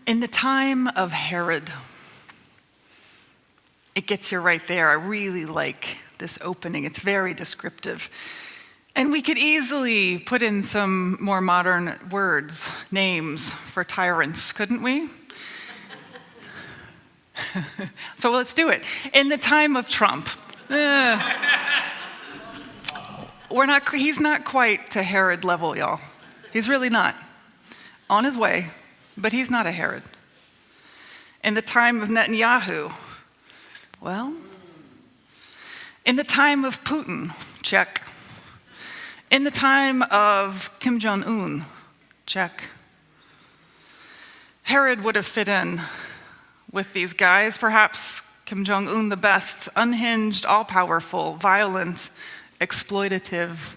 In the time of Herod, it gets you right there. I really like this opening. It's very descriptive. And we could easily put in some more modern words, names for tyrants, couldn't we? So let's do it. In the time of Trump. He's not quite to Herod level, y'all. He's really not. On his way, but he's not a Herod. In the time of Netanyahu, well, in the time of Putin, check. In the time of Kim Jong-un, check. Herod would have fit in with these guys, perhaps Kim Jong-un the best, unhinged, all-powerful, violent, exploitative,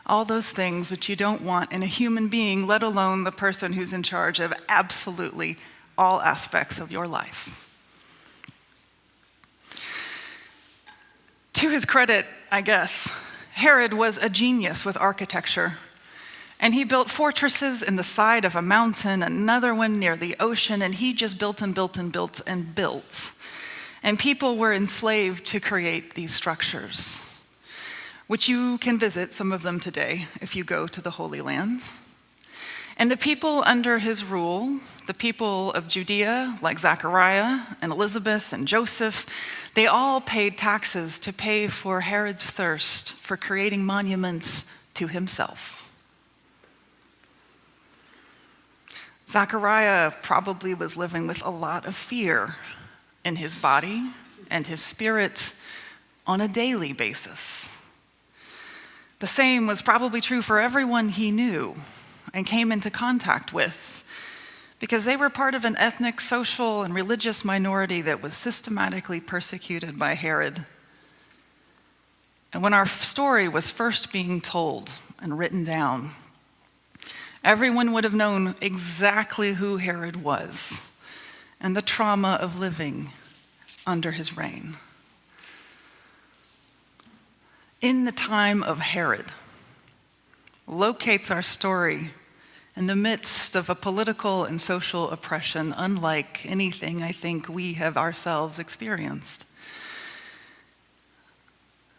all those things that you don't want in a human being, let alone the person who's in charge of absolutely all aspects of your life. To his credit, I guess, Herod was a genius with architecture, and he built fortresses in the side of a mountain, another one near the ocean, and he just built and built and built and built. And people were enslaved to create these structures, which you can visit some of them today if you go to the Holy Land. And the people under his rule, the people of Judea, like Zachariah and Elizabeth and Joseph, they all paid taxes to pay for Herod's thirst for creating monuments to himself. Zachariah probably was living with a lot of fear in his body and his spirit on a daily basis. The same was probably true for everyone he knew and came into contact with, because they were part of an ethnic, social, and religious minority that was systematically persecuted by Herod. And when our story was first being told and written down, everyone would have known exactly who Herod was and the trauma of living under his reign. In the time of Herod locates our story in the midst of a political and social oppression unlike anything I think we have ourselves experienced.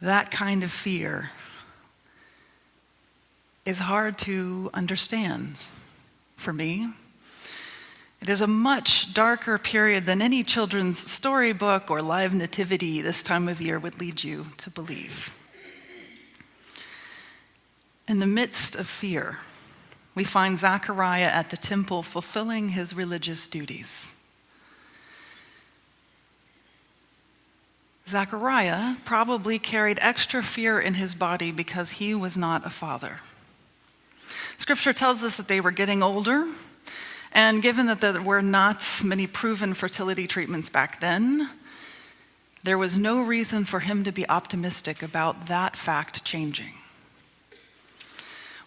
That kind of fear is hard to understand for me. It is a much darker period than any children's storybook or live nativity this time of year would lead you to believe. In the midst of fear, we find Zachariah at the temple fulfilling his religious duties. Zachariah probably carried extra fear in his body because he was not a father. Scripture tells us that they were getting older, and given that there were not many proven fertility treatments back then, there was no reason for him to be optimistic about that fact changing.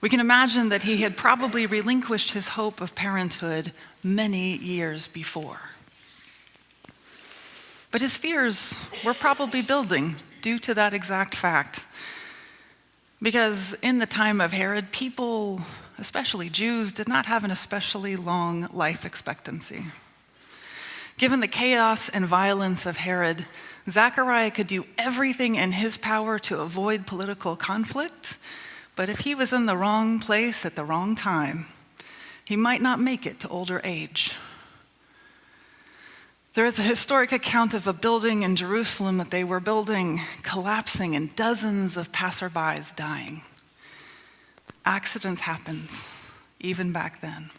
We can imagine that he had probably relinquished his hope of parenthood many years before. But his fears were probably building due to that exact fact. Because in the time of Herod, people, especially Jews, did not have an especially long life expectancy. Given the chaos and violence of Herod, Zachariah could do everything in his power to avoid political conflict, but if he was in the wrong place at the wrong time, he might not make it to older age. There is a historic account of a building in Jerusalem that they were building collapsing and dozens of passerbys dying. Accidents happened, even back then.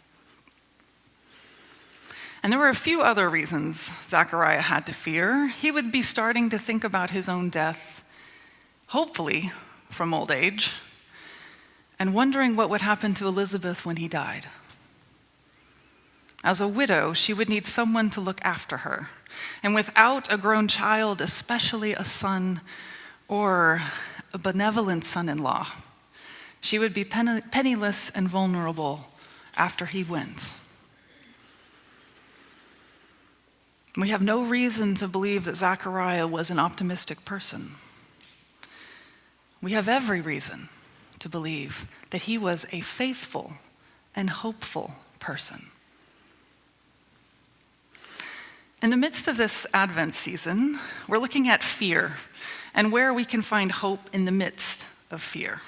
And there were a few other reasons Zachariah had to fear. He would be starting to think about his own death, hopefully from old age, and wondering what would happen to Elizabeth when he died. As a widow, she would need someone to look after her. And without a grown child, especially a son or a benevolent son-in-law, she would be penniless and vulnerable after he went. We have no reason to believe that Zachariah was an optimistic person. We have every reason to believe that he was a faithful and hopeful person. In the midst of this Advent season, we're looking at fear and where we can find hope in the midst of fear.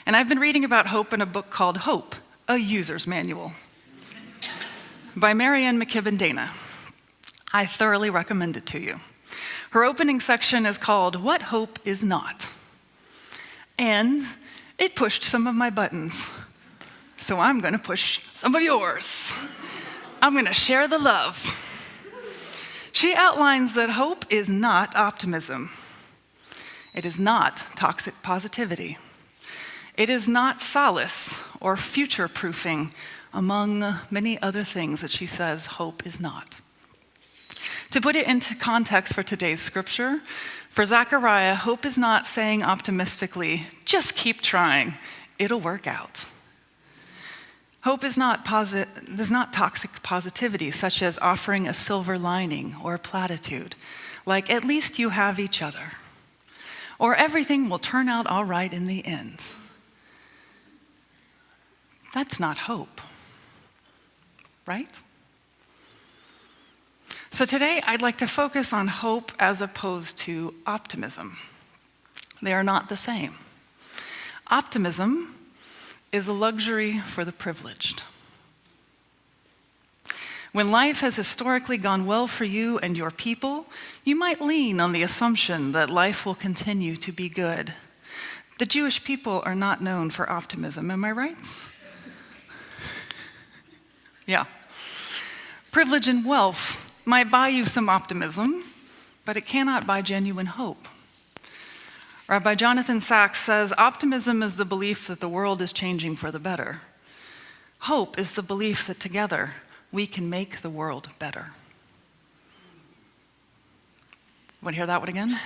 And I've been reading about hope in a book called Hope, a User's Manual by Marianne McKibben Dana. I thoroughly recommend it to you. Her opening section is called What Hope Is Not. And it pushed some of my buttons. So I'm going to push some of yours. I'm going to share the love. She outlines that hope is not optimism. It is not toxic positivity. It is not solace or future-proofing, among many other things that she says hope is not. To put it into context for today's scripture, for Zachariah, hope is not saying optimistically, just keep trying, it'll work out. Hope is not toxic positivity, such as offering a silver lining or a platitude, like at least you have each other, or everything will turn out all right in the end. That's not hope, right? So today I'd like to focus on hope as opposed to optimism. They are not the same. Optimism is a luxury for the privileged. When life has historically gone well for you and your people, you might lean on the assumption that life will continue to be good. The Jewish people are not known for optimism, am I right? Yeah. Privilege and wealth might buy you some optimism, but it cannot buy genuine hope. Rabbi Jonathan Sachs says, optimism is the belief that the world is changing for the better. Hope is the belief that together we can make the world better. Want to hear that one again?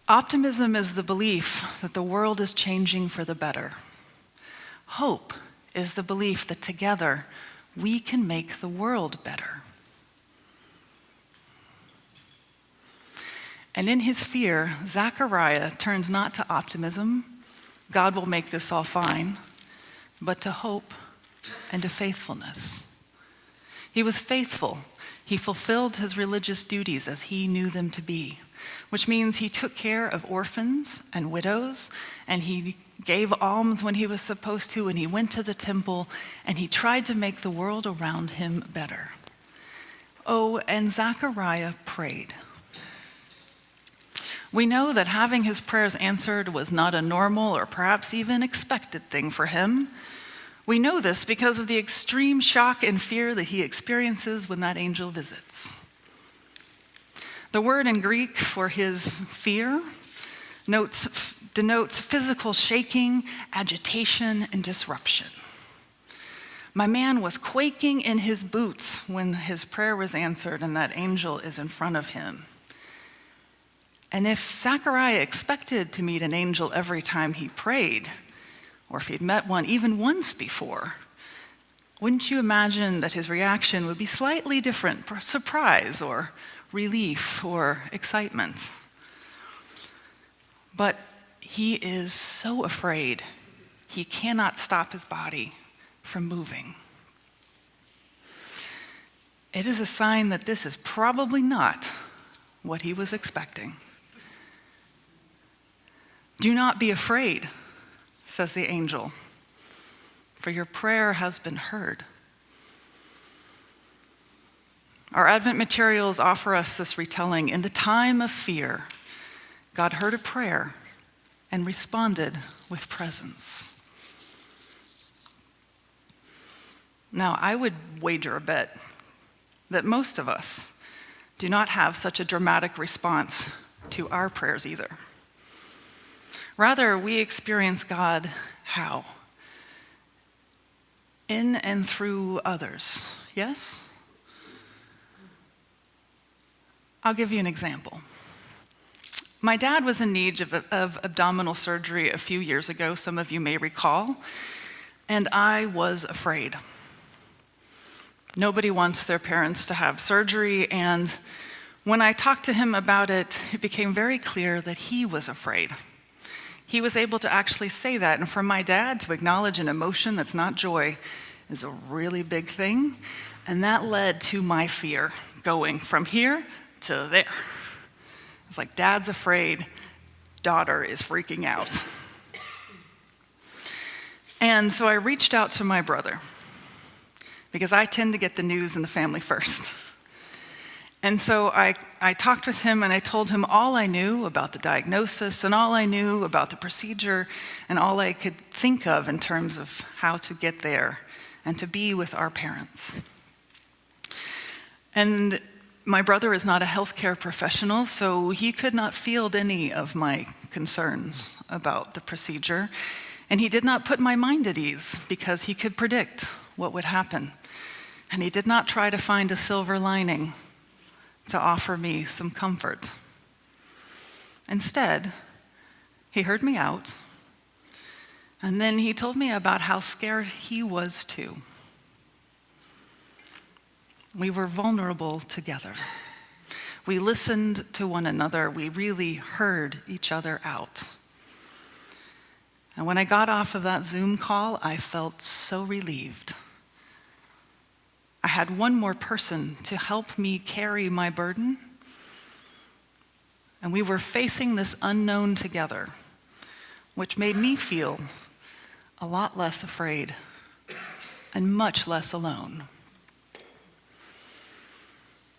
Optimism is the belief that the world is changing for the better. Hope is the belief that together we can make the world better. And in his fear, Zachariah turned not to optimism, God will make this all fine, but to hope and to faithfulness. He was faithful. He fulfilled his religious duties as he knew them to be, which means he took care of orphans and widows, and he gave alms when he was supposed to, and he went to the temple, and he tried to make the world around him better. Oh, and Zachariah prayed. We know that having his prayers answered was not a normal or perhaps even expected thing for him. We know this because of the extreme shock and fear that he experiences when that angel visits. The word in Greek for his fear denotes physical shaking, agitation, and disruption. My man was quaking in his boots when his prayer was answered and that angel is in front of him. And if Zachariah expected to meet an angel every time he prayed, or if he'd met one even once before, wouldn't you imagine that his reaction would be slightly different, surprise or relief or excitement? But he is so afraid, he cannot stop his body from moving. It is a sign that this is probably not what he was expecting. Do not be afraid, says the angel, for your prayer has been heard. Our Advent materials offer us this retelling. In the time of fear, God heard a prayer and responded with presence. Now, I would wager a bet that most of us do not have such a dramatic response to our prayers either. Rather, we experience God how? In and through others, yes? I'll give you an example. My dad was in need of abdominal surgery a few years ago, some of you may recall, and I was afraid. Nobody wants their parents to have surgery, and when I talked to him about it, it became very clear that he was afraid. He was able to actually say that, and for my dad to acknowledge an emotion that's not joy is a really big thing, and that led to my fear going from here to there. It's like, dad's afraid, daughter is freaking out. And so I reached out to my brother, because I tend to get the news in the family first. And so I talked with him and I told him all I knew about the diagnosis and all I knew about the procedure and all I could think of in terms of how to get there and to be with our parents. And my brother is not a healthcare professional, so he could not field any of my concerns about the procedure. And he did not put my mind at ease because he could predict what would happen. And he did not try to find a silver lining to offer me some comfort. Instead, he heard me out, and then he told me about how scared he was too. We were vulnerable together. We listened to one another. We really heard each other out. And when I got off of that Zoom call, I felt so relieved. I had one more person to help me carry my burden, and we were facing this unknown together, which made me feel a lot less afraid and much less alone.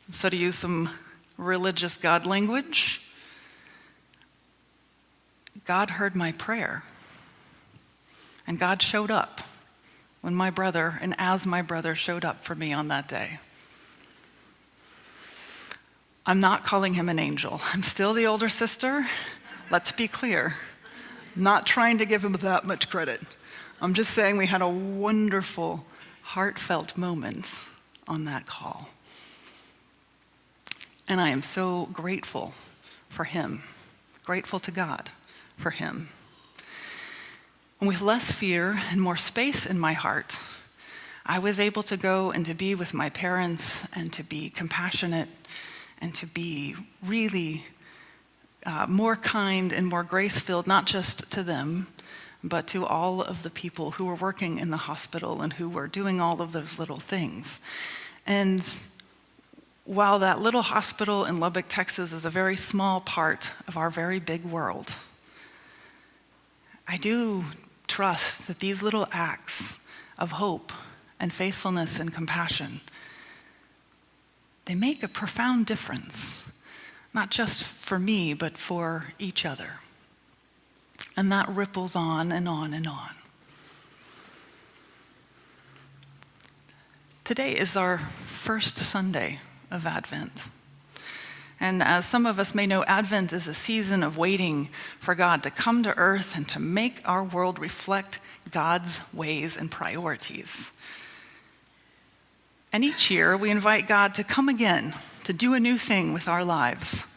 So to use some religious God language, God heard my prayer, and God showed up when my brother, and as my brother showed up for me on that day. I'm not calling him an angel. I'm still the older sister. Let's be clear. Not trying to give him that much credit. I'm just saying we had a wonderful, heartfelt moment on that call. And I am so grateful for him, grateful to God for him. And with less fear and more space in my heart, I was able to go and to be with my parents and to be compassionate and to be really more kind and more grace-filled, not just to them, but to all of the people who were working in the hospital and who were doing all of those little things. And while that little hospital in Lubbock, Texas is a very small part of our very big world, I do trust that these little acts of hope and faithfulness and compassion, they make a profound difference, not just for me, but for each other. And that ripples on and on and on. Today is our first Sunday of Advent. And as some of us may know, Advent is a season of waiting for God to come to earth and to make our world reflect God's ways and priorities. And each year we invite God to come again, to do a new thing with our lives.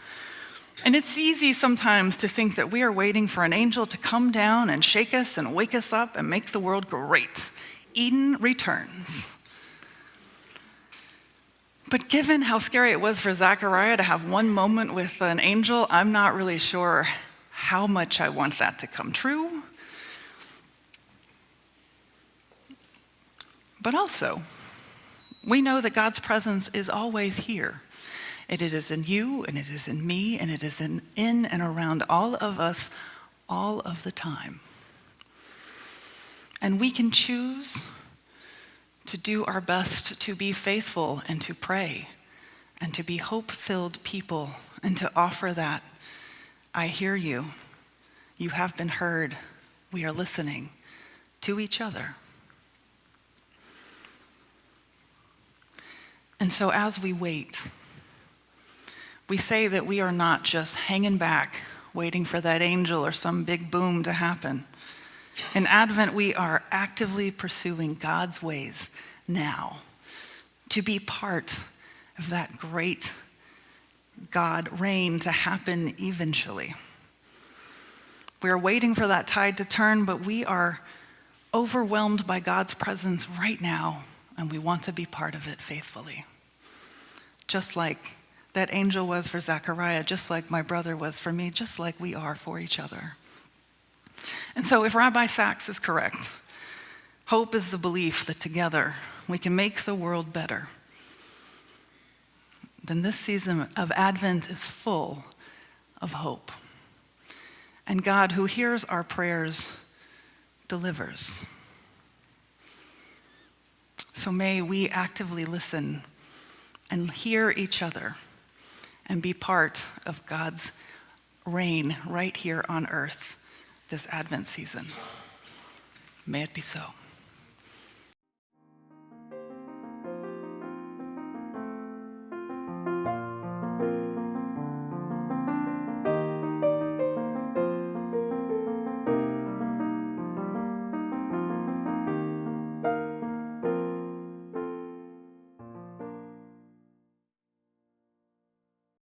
And it's easy sometimes to think that we are waiting for an angel to come down and shake us and wake us up and make the world great. Eden returns. But given how scary it was for Zachariah to have one moment with an angel, I'm not really sure how much I want that to come true. But also, we know that God's presence is always here. It is in you, and it is in me, and it is in and around all of us all of the time. And we can choose to do our best to be faithful and to pray and to be hope-filled people and to offer that, I hear you, you have been heard, we are listening to each other. And so as we wait, we say that we are not just hanging back, waiting for that angel or some big boom to happen. In Advent, we are actively pursuing God's ways now to be part of that great God reign to happen eventually. We are waiting for that tide to turn, but we are overwhelmed by God's presence right now, and we want to be part of it faithfully. Just like that angel was for Zachariah, just like my brother was for me, just like we are for each other. And so if Rabbi Sachs is correct, Hope is the belief that together we can make the world better. Then this season of Advent is full of hope. And God, who hears our prayers, delivers. So may we actively listen and hear each other and be part of God's reign right here on earth this Advent season. May it be so.